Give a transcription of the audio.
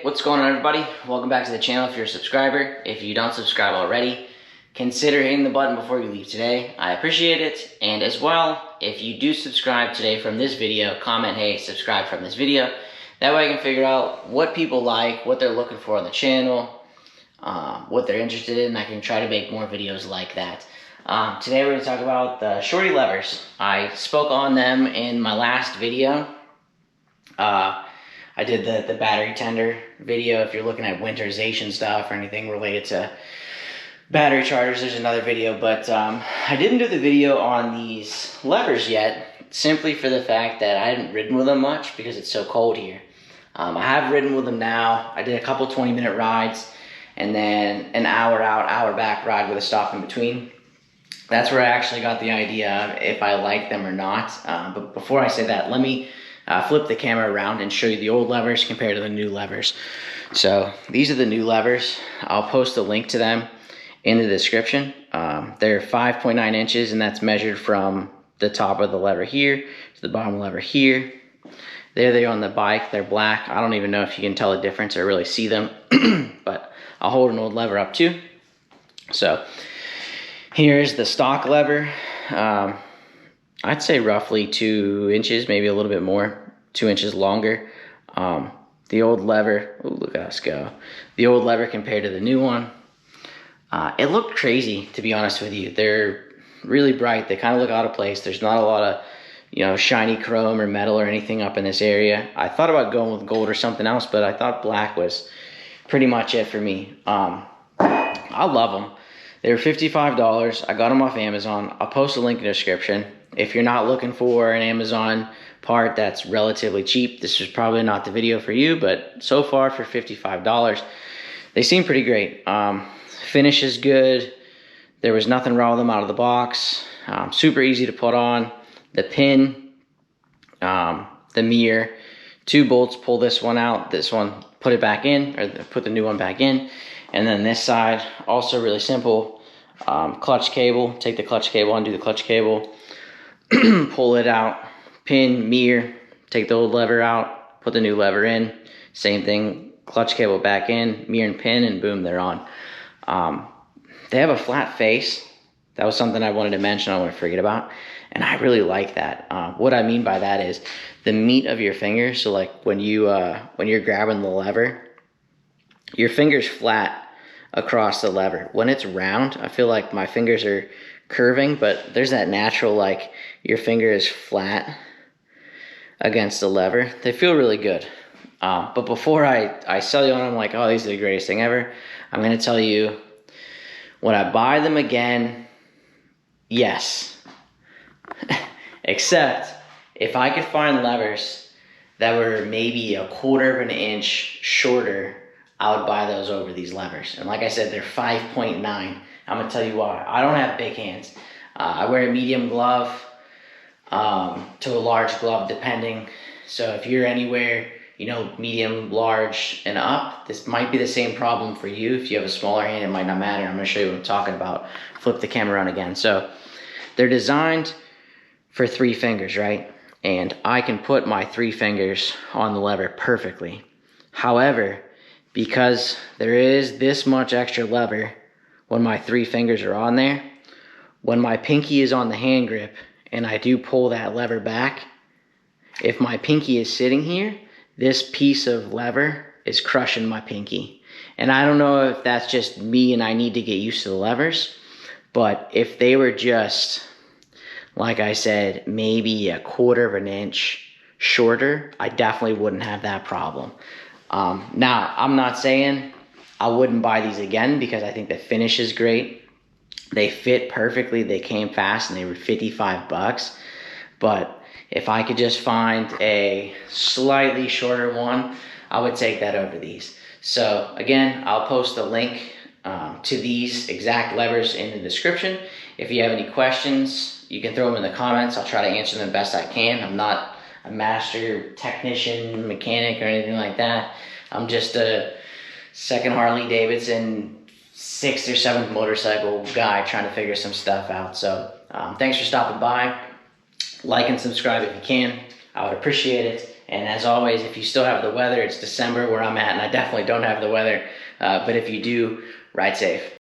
What's going on, everybody? Welcome back to the channel if you're a subscriber. If you don't subscribe already, consider hitting the button before you leave today. I appreciate it. And as well, if you do subscribe today from this video, comment, hey, subscribe from this video. That way I can figure out what people like, what they're looking for on the channel, what they're interested in, and I can try to make more videos like that. Today we're going to talk about the Shorty levers. I spoke on them in my last video. I did the battery tender video. If you're looking at winterization stuff or anything related to battery chargers, there's another video. But I didn't do the video on these levers yet, simply for the fact that I hadn't ridden with them much because it's so cold here. I have ridden with them now. I did a couple 20-minute rides and then an hour out, hour back ride with a stop in between. That's where I actually got the idea of if I like them or not. But before I say that, let me flip the camera around and show you the old levers compared to the new levers. So these are the new levers. I'll post a link to them in the description. They're 5.9 inches, and that's measured from the top of the lever here to the bottom lever here. There they are on the bike. They're black. I don't even know if you can tell the difference or really see them, but I'll hold an old lever up too. So here's the stock lever. I'd say roughly 2 inches, maybe a little bit more, 2 inches longer. The old lever, ooh, look at us go. The old lever compared to the new one. It looked crazy, to be honest with you. They're really bright. They kind of look out of place. There's not a lot of, shiny chrome or metal or anything up in this area. I thought about going with gold or something else, but I thought black was pretty much it for me. I love them. They were $55. I got them off Amazon. I'll post a link in the description. If you're not looking for an Amazon part that's relatively cheap, this is probably not the video for you, but so far for $55, they seem pretty great. Finish is good. There was nothing wrong with them out of the box. Super easy to put on. The pin, the mirror, 2 bolts, pull this one out, this one, put it back in, or put the new one back in. And then this side, also really simple. Clutch cable, take the clutch cable, undo the clutch cable, pull it out, pin, mirror, take the old lever out, put the new lever in, same thing, clutch cable back in, mirror and pin, and boom, they're on. They have a flat face. That was something I wanted to mention, I don't want to forget about, and I really like that. What I mean by that is the meat of your fingers, so like when you're grabbing the lever, your finger's flat across the lever. When it's round, I feel like my fingers are curving, but there's that natural, like, your finger is flat against the lever. They feel really good. But before I sell you on them like, oh, these are the greatest thing ever, I'm going to tell you, when I buy them again, yes. Except if I could find levers that were maybe 1/4 of an inch shorter, I would buy those over these levers. And like I said, they're 5.9. I'm going to tell you why. I don't have big hands. I wear a medium glove to a large glove, depending. So if you're anywhere, medium, large, and up, this might be the same problem for you. If you have a smaller hand, it might not matter. I'm going to show you what I'm talking about. Flip the camera around again. So they're designed for 3 fingers, right? And I can put my 3 fingers on the lever perfectly. However, because there is this much extra lever when my 3 fingers are on there, when my pinky is on the hand grip and I do pull that lever back, if my pinky is sitting here, this piece of lever is crushing my pinky. And I don't know if that's just me and I need to get used to the levers, but if they were just, like I said, maybe 1/4 of an inch shorter, I definitely wouldn't have that problem. Now, I'm not saying I wouldn't buy these again because I think the finish is great. They fit perfectly. They came fast and they were $55. But if I could just find a slightly shorter one, I would take that over these. So again, I'll post a link to these exact levers in the description. If you have any questions, you can throw them in the comments. I'll try to answer them the best I can. I'm not a master technician, mechanic, or anything like that. I'm just a second Harley Davidson 6th or 7th motorcycle guy trying to figure some stuff out. So thanks for stopping by. Like and subscribe if you can. I would appreciate it. And as always, if you still have the weather, it's December where I'm at, and I definitely don't have the weather. But if you do, ride safe.